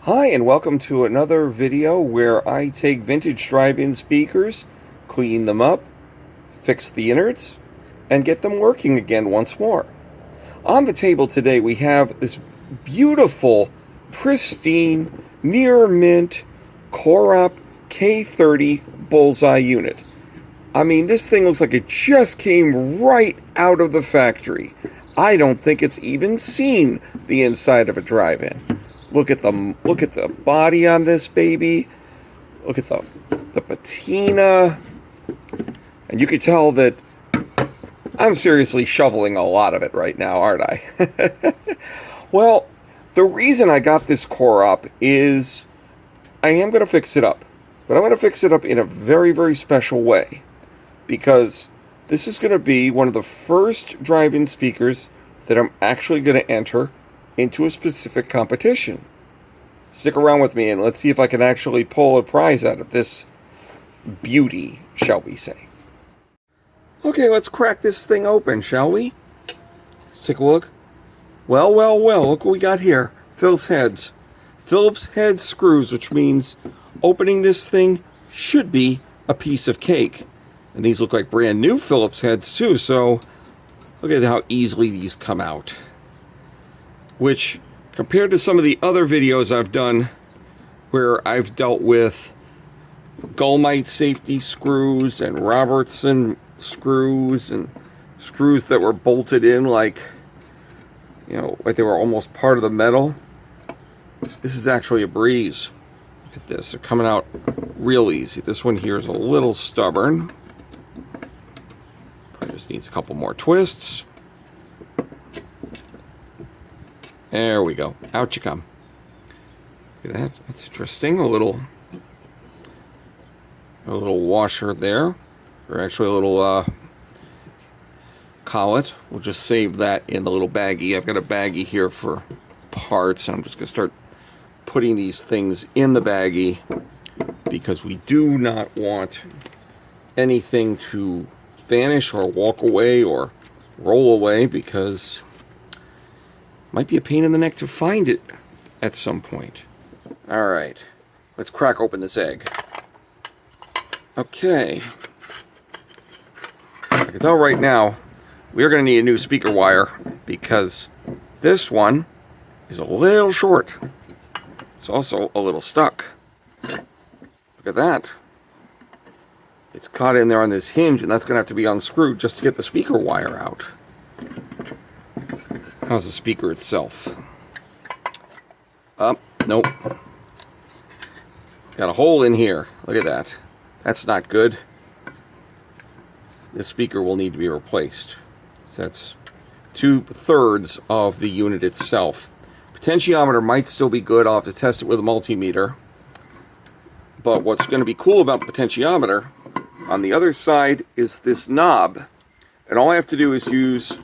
Hi, and welcome to another video where I take vintage drive-in speakers, clean them up, fix the innards, and get them working again once more. On the table today we have this beautiful, pristine, near mint Korop K30 Bullseye unit. I mean, this thing looks like it just came right out of the factory. I don't think it's even seen the inside of a drive-in. Look at the body on this baby. Look at the patina. And you can tell that I'm seriously shoveling a lot of it right now, aren't I? Well, the reason I got this Korop is I am going to fix it up. But I'm going to fix it up in a very, very special way. Because this is going to be one of the first drive-in speakers that I'm actually going to enter into a specific competition. Stick around with me and let's see if I can actually pull a prize out of this beauty, shall we say. Okay, let's crack this thing open, shall we? Let's take a look. Well, look what we got here. Phillips heads. Phillips head screws, which means opening this thing should be a piece of cake. And these look like brand new Phillips heads too, so look at how easily these come out. Which, compared to some of the other videos I've done where I've dealt with Gullmite safety screws and Robertson screws and screws that were bolted in like they were almost part of the metal, this is actually a breeze. Look at this, they're coming out real easy. This one here is a little stubborn. Just needs a couple more twists. There we go. Out you come. Look at that. That's interesting. A little washer there. Or actually a little collet. We'll just save that in the little baggie. I've got a baggie here for parts. I'm just going to start putting these things in the baggie because we do not want anything to vanish or walk away or roll away, because it might be a pain in the neck to find it at some point. Alright, let's crack open this egg. Okay. I can tell right now we're going to need a new speaker wire because this one is a little short. It's also a little stuck. Look at that. It's caught in there on this hinge, and that's going to have to be unscrewed just to get the speaker wire out. How's the speaker itself? Nope. Got a hole in here. Look at that. That's not good. This speaker will need to be replaced. So that's 2/3 of the unit itself. Potentiometer might still be good. I'll have to test it with a multimeter. But what's going to be cool about the potentiometer, on the other side is this knob, and all I have to do is use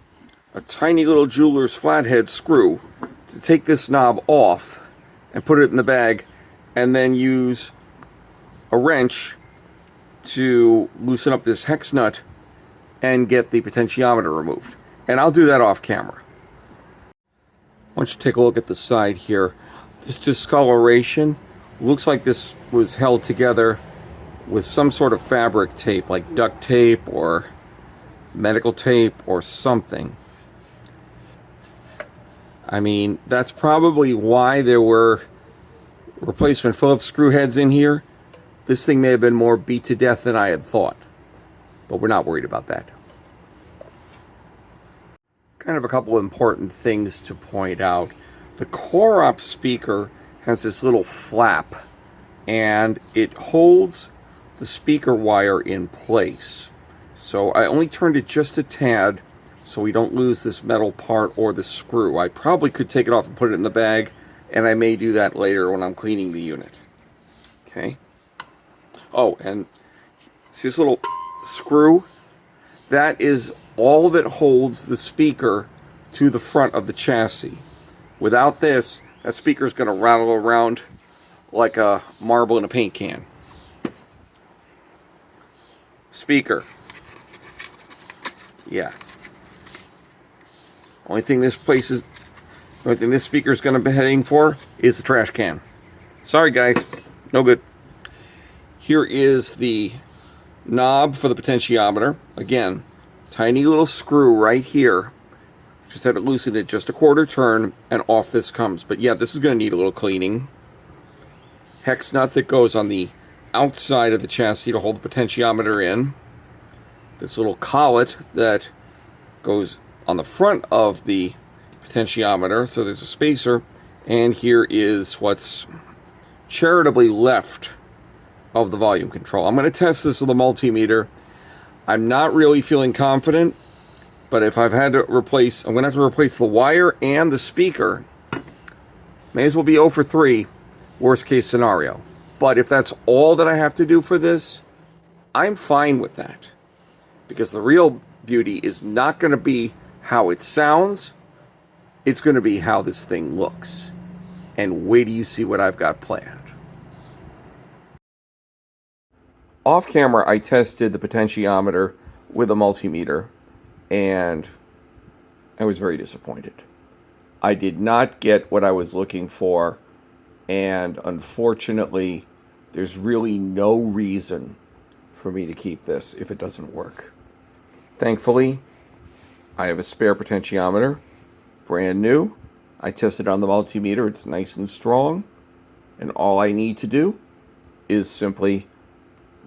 a tiny little jeweler's flathead screw to take this knob off and put it in the bag, and then use a wrench to loosen up this hex nut and get the potentiometer removed. And I'll do that off camera. I want you to take a look at the side here. This discoloration looks like this was held together with some sort of fabric tape, like duct tape or medical tape or something. I mean, that's probably why there were replacement Phillips screw heads in here. This thing may have been more beat to death than I had thought, but we're not worried about that. Kind of a couple important things to point out. The Korop speaker has this little flap, and it holds the speaker wire in place. So I only turned it just a tad so we don't lose this metal part or the screw. I probably could take it off and put it in the bag, and I may do that later when I'm cleaning the unit. Okay. Oh, and see this little screw? That is all that holds the speaker to the front of the chassis. Without this, that speaker is going to rattle around like a marble in a paint can. Speaker. Yeah. Only thing this speaker is going to be heading for is the trash can. Sorry guys, no good. Here is the knob for the potentiometer. Again, tiny little screw right here. Just had to loosen it just a quarter turn and off this comes. But yeah, this is going to need a little cleaning. Hex nut that goes on the outside of the chassis to hold the potentiometer in. This little collet that goes on the front of the potentiometer, so there's a spacer. And here is what's charitably left of the volume control. I'm going to test this with a multimeter. I'm not really feeling confident, but if I've had to replace, I'm going to have to replace the wire and the speaker. May as well be 0 for 3, worst case scenario. But if that's all that I have to do for this, I'm fine with that. Because the real beauty is not going to be how it sounds, it's going to be how this thing looks. And wait till you see what I've got planned. Off camera, I tested the potentiometer with a multimeter, and I was very disappointed. I did not get what I was looking for, and unfortunately, there's really no reason for me to keep this if it doesn't work. Thankfully, I have a spare potentiometer, brand new. I tested on the multimeter, it's nice and strong, and all I need to do is simply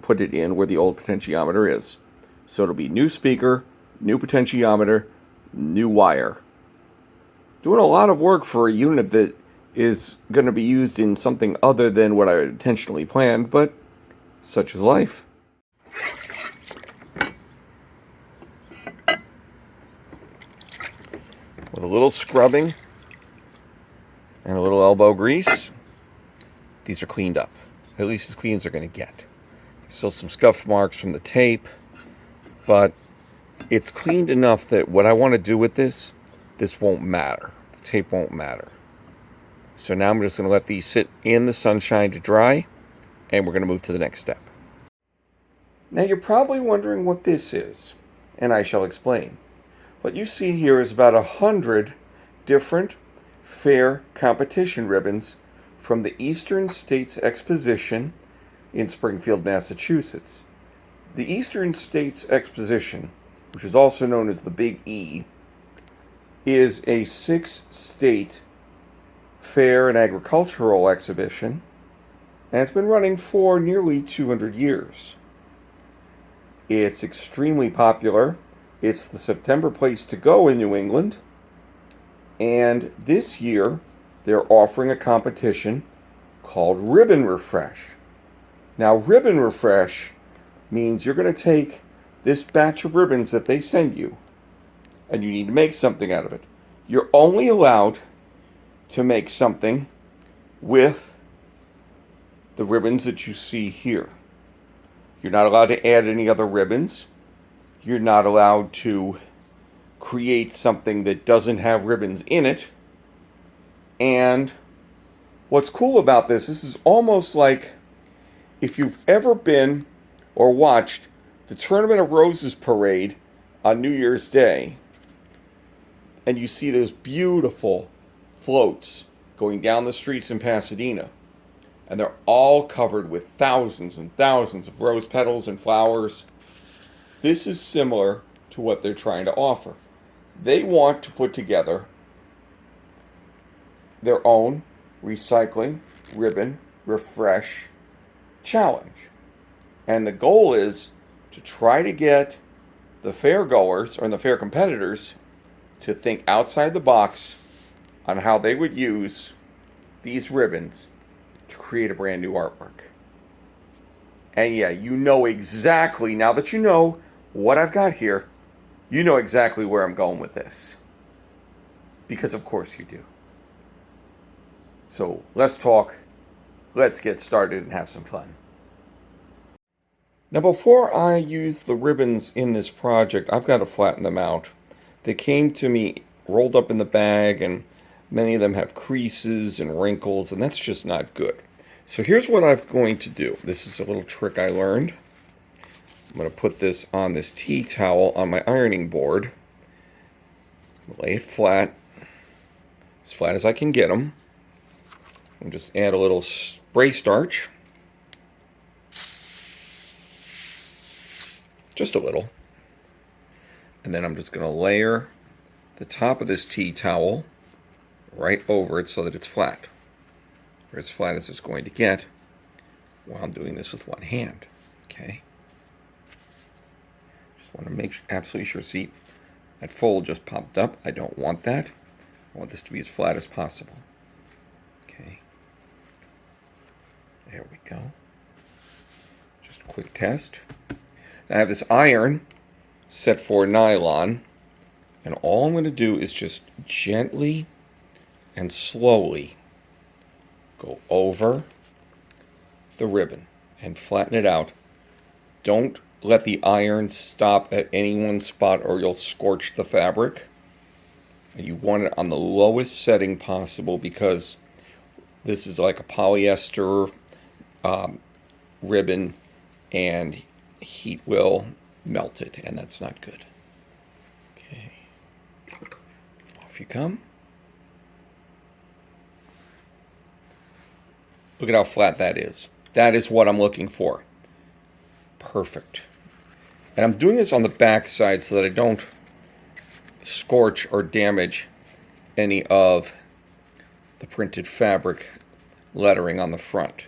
put it in where the old potentiometer is. So it'll be new speaker, new potentiometer, new wire. Doing a lot of work for a unit that is going to be used in something other than what I intentionally planned, but such is life. With a little scrubbing and a little elbow grease, these are cleaned up. At least as clean as they're going to get. Still some scuff marks from the tape, but it's cleaned enough that what I want to do with this won't matter. The tape won't matter. So now I'm just going to let these sit in the sunshine to dry, and we're going to move to the next step. Now you're probably wondering what this is, and I shall explain. What you see here is about 100 different fair competition ribbons from the Eastern States Exposition in Springfield, Massachusetts. The Eastern States Exposition, which is also known as the Big E, is a 6-state fair and agricultural exhibition, and it's been running for nearly 200 years. It's extremely popular. It's the September place to go in New England, and this year they're offering a competition called Ribbon Refresh. Now, Ribbon Refresh means you're going to take this batch of ribbons that they send you, and you need to make something out of it. You're only allowed to make something with the ribbons that you see here. You're not allowed to add any other ribbons. You're not allowed to create something that doesn't have ribbons in it. And what's cool about this is almost like if you've ever been or watched the Tournament of Roses parade on New Year's Day, and you see those beautiful floats going down the streets in Pasadena, and they're all covered with thousands and thousands of rose petals and flowers. This is similar to what they're trying to offer. They want to put together their own recycling ribbon refresh challenge. And the goal is to try to get the fair goers or the fair competitors to think outside the box on how they would use these ribbons to create a brand new artwork. And yeah, you know exactly, now that you know what I've got here, you know exactly where I'm going with this. Because of course you do. So let's talk, let's get started and have some fun. Now before I use the ribbons in this project, I've got to flatten them out. They came to me rolled up in the bag, and many of them have creases and wrinkles, and that's just not good. So here's what I'm going to do. This is a little trick I learned. I'm going to put this on this tea towel on my ironing board. Lay it flat as I can get them. And just add a little spray starch. Just a little. And then I'm just going to layer the top of this tea towel right over it so that it's flat. Or as flat as it's going to get while I'm doing this with one hand. Okay. Just want to make absolutely sure. See, that fold just popped up. I don't want that. I want this to be as flat as possible. Okay. There we go. Just a quick test. Now I have this iron set for nylon, and all I'm going to do is just gently and slowly go over the ribbon and flatten it out. Don't let the iron stop at any one spot or you'll scorch the fabric. And you want it on the lowest setting possible because this is like a polyester ribbon and heat will melt it, and that's not good. Okay, off you come. Look at how flat that is. That is what I'm looking for. Perfect. And I'm doing this on the back side so that I don't scorch or damage any of the printed fabric lettering on the front.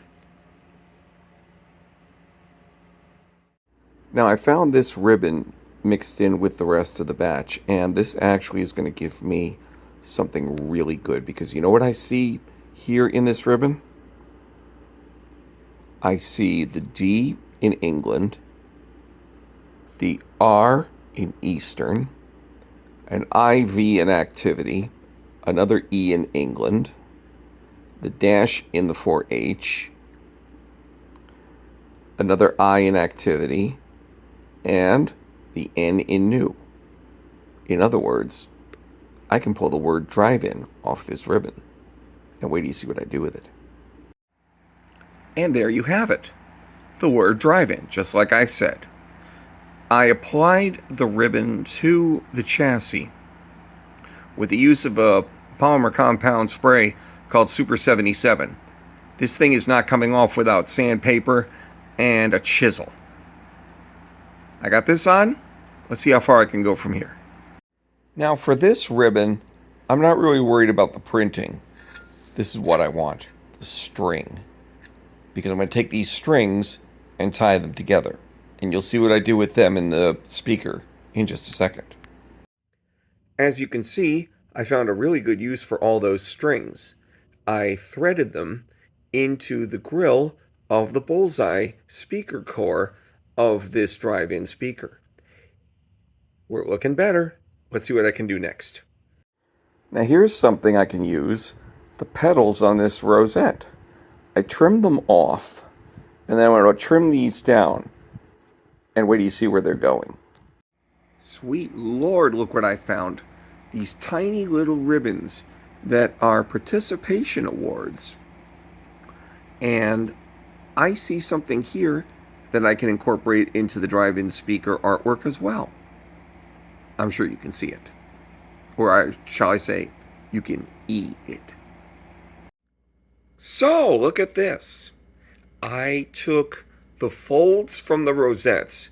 Now I found this ribbon mixed in with the rest of the batch, and this actually is going to give me something really good, because you know what I see here in this ribbon? I see the D in England, the R in Eastern, an IV in activity, another E in England, the dash in the 4H, another I in activity, and the N in new. In other words, I can pull the word DriveIn off this ribbon. And wait till you see what I do with it. And there you have it. The word DriveIn, just like I said. I applied the ribbon to the chassis with the use of a polymer compound spray called Super 77. This thing is not coming off without sandpaper and a chisel. I got this on. Let's see how far I can go from here. Now for this ribbon, I'm not really worried about the printing. This is what I want, the string. Because I'm going to take these strings and tie them together. And you'll see what I do with them in the speaker in just a second. As you can see, I found a really good use for all those strings. I threaded them into the grill of the bullseye speaker core of this drive-in speaker. We're looking better. Let's see what I can do next. Now here's something I can use. The petals on this rosette. I trimmed them off, and then I'm going to trim these down. And wait till you see where they're going. Sweet Lord, look what I found. These tiny little ribbons that are participation awards. And I see something here that I can incorporate into the drive-in speaker artwork as well. I'm sure you can see it. Or shall I say, you can E it. So, look at this. I took the folds from the rosettes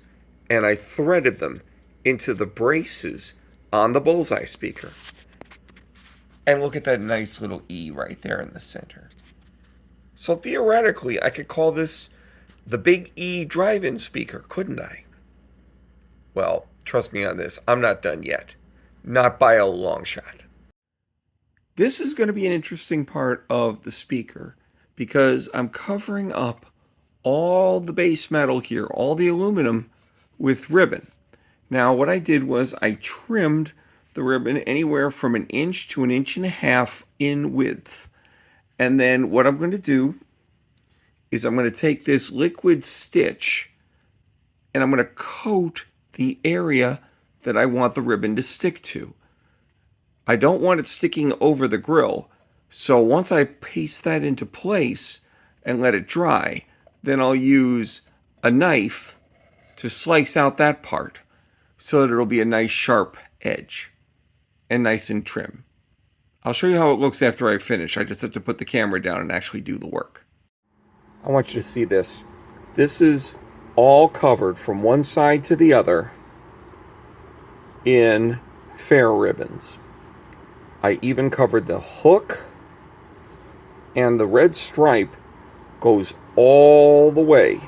and I threaded them into the braces on the bullseye speaker. And look at that nice little E right there in the center. So theoretically, I could call this the Big E drive-in speaker, couldn't I? Well, trust me on this, I'm not done yet. Not by a long shot. This is going to be an interesting part of the speaker because I'm covering up all the base metal here, all the aluminum, with ribbon. Now, what I did was I trimmed the ribbon anywhere from 1 inch to 1.5 inches in width. And then what I'm going to do is I'm going to take this liquid stitch and I'm going to coat the area that I want the ribbon to stick to. I don't want it sticking over the grill, so once I paste that into place and let it dry, then I'll use a knife to slice out that part so that it'll be a nice sharp edge and nice and trim. I'll show you how it looks after I finish. I just have to put the camera down and actually do the work. I want you to see this. This is all covered from one side to the other in fair ribbons. I even covered the hook, and the red stripe goes all the way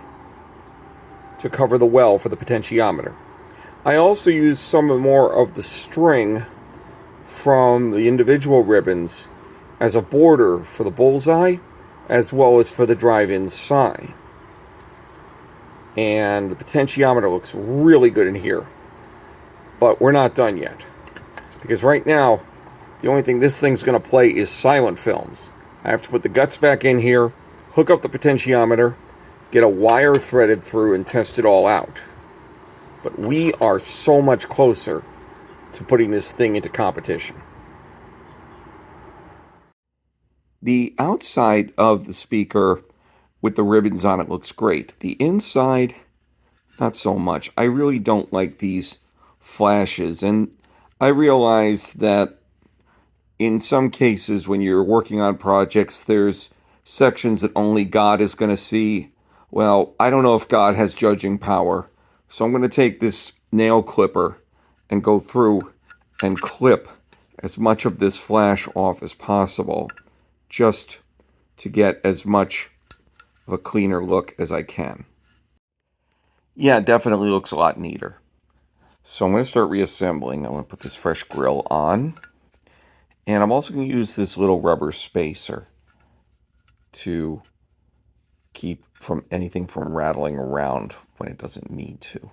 to cover the well for the potentiometer. I also used some more of the string from the individual ribbons as a border for the bullseye, as well as for the drive-in sign. And the potentiometer looks really good in here. But we're not done yet. Because right now, the only thing this thing's going to play is silent films. I have to put the guts back in here, hook up the potentiometer, get a wire threaded through, and test it all out. But we are so much closer to putting this thing into competition. The outside of the speaker with the ribbons on it looks great. The inside, not so much. I really don't like these flashes, and I realize that in some cases when you're working on projects, there's sections that only God is going to see. Well, I don't know if God has judging power, so I'm going to take this nail clipper and go through and clip as much of this flash off as possible, just to get as much of a cleaner look as I can. Yeah, it definitely looks a lot neater. So I'm going to start reassembling. I'm going to put this fresh grill on. And I'm also going to use this little rubber spacer to keep from anything from rattling around when it doesn't need to.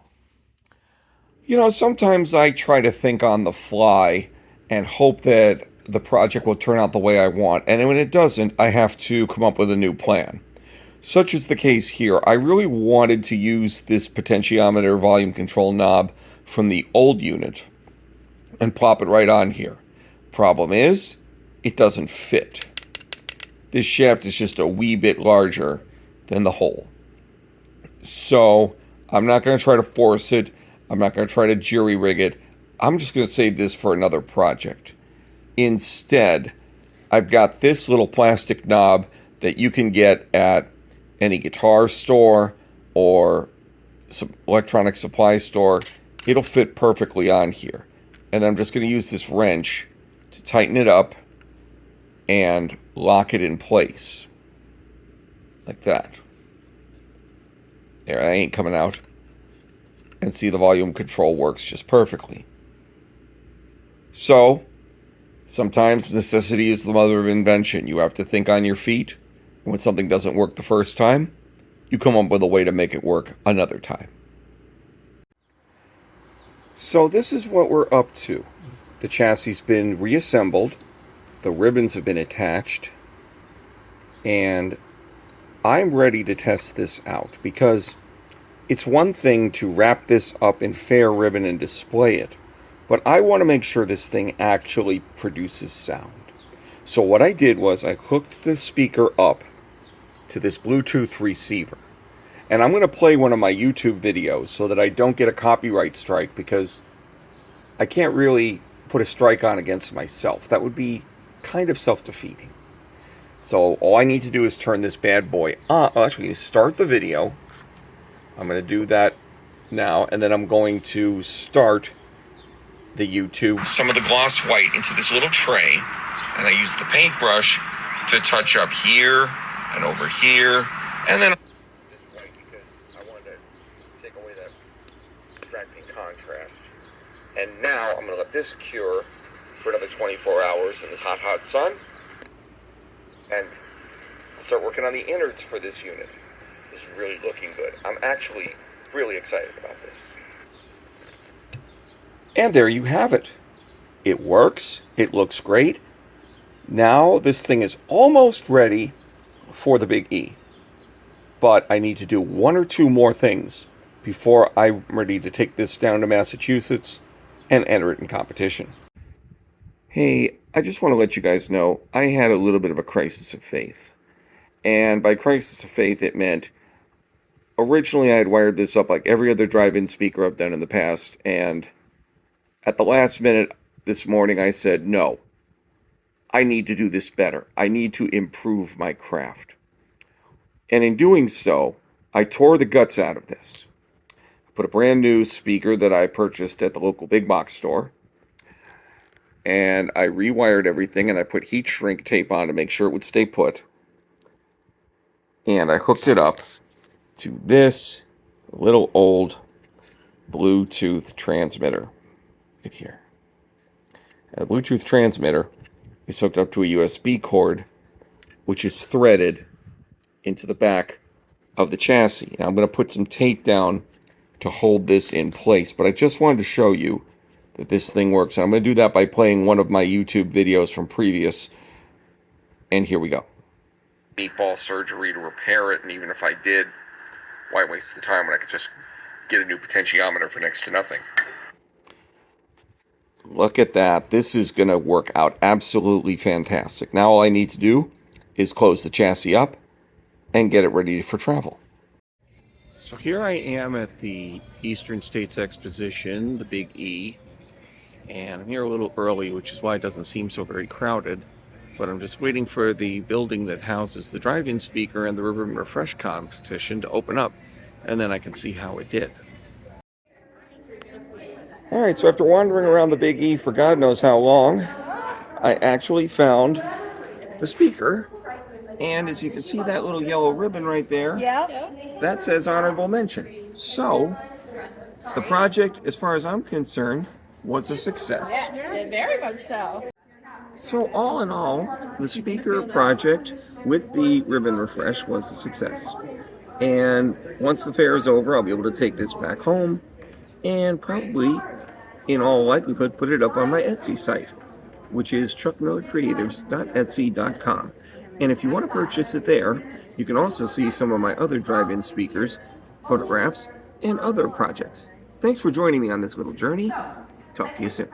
You know, sometimes I try to think on the fly and hope that the project will turn out the way I want. And when it doesn't, I have to come up with a new plan. Such is the case here. I really wanted to use this potentiometer volume control knob from the old unit and plop it right on here. Problem is, it doesn't fit. This shaft is just a wee bit larger than the hole. So I'm not going to try to force it. I'm not going to try to jury rig it. I'm just going to save this for another project. Instead, I've got this little plastic knob that you can get at any guitar store or some electronic supply store. It'll fit perfectly on here. And I'm just going to use this wrench to tighten it up and lock it in place. Like that. There, I ain't coming out. And see, the volume control works just perfectly. So, sometimes necessity is the mother of invention. You have to think on your feet. And when something doesn't work the first time, you come up with a way to make it work another time. So this is what we're up to. The chassis has been reassembled. The ribbons have been attached. And I'm ready to test this out, because it's one thing to wrap this up in fair ribbon and display it, but I want to make sure this thing actually produces sound. So what I did was I hooked the speaker up to this Bluetooth receiver. And I'm going to play one of my YouTube videos so that I don't get a copyright strike, because I can't really put a strike on against myself. That would be kind of self-defeating. So all I need to do is turn this bad boy on. Actually, start the video. I'm going to do that now, and then I'm going to start the YouTube. Some of the gloss white into this little tray, and I use the paintbrush to touch up here and over here, and then this white because I wanted to take away that distracting contrast. And now I'm going to let this cure for another 24 hours in this hot, hot sun, and start working on the innards for this unit. This is really looking good. I'm actually really excited about this. And there you have it. It works. It looks great. Now this thing is almost ready for the Big E. But I need to do one or two more things before I'm ready to take this down to Massachusetts and enter it in competition. Hey, I just want to let you guys know I had a little bit of a crisis of faith. And by crisis of faith, it meant originally I had wired this up like every other drive-in speaker I've done in the past, and at the last minute this morning I said, no, I need to do this better. I need to improve my craft. And in doing so, I tore the guts out of this. I put a brand new speaker that I purchased at the local big box store, and I rewired everything, and I put heat shrink tape on to make sure it would stay put. And I hooked it up to this little old Bluetooth transmitter right here. And the Bluetooth transmitter is hooked up to a USB cord, which is threaded into the back of the chassis. Now I'm going to put some tape down to hold this in place, but I just wanted to show you that this thing works. And I'm going to do that by playing one of my YouTube videos from previous. And here we go. Meatball surgery to repair it, and even if I did, why waste the time when I could just get a new potentiometer for next to nothing? Look at that. This is going to work out absolutely fantastic. Now all I need to do is close the chassis up and get it ready for travel. So here I am at the Eastern States Exposition, the Big E, and I'm here a little early, which is why it doesn't seem so very crowded, but I'm just waiting for the building that houses the drive-in speaker and the Ribbon Refresh competition to open up, and then I can see how it did. Alright, so after wandering around the Big E for God knows how long, I actually found the speaker. And as you can see, that little yellow ribbon right there, that says honorable mention. So, the project, as far as I'm concerned, was a success. Yeah, very much so. So all in all, the speaker project with the ribbon refresh was a success. And once the fair is over, I'll be able to take this back home and probably, in all likelihood, put it up on my Etsy site, which is chuckmillercreatives.etsy.com. And if you want to purchase it there, you can also see some of my other drive-in speakers, photographs, and other projects. Thanks for joining me on this little journey. Talk to you soon.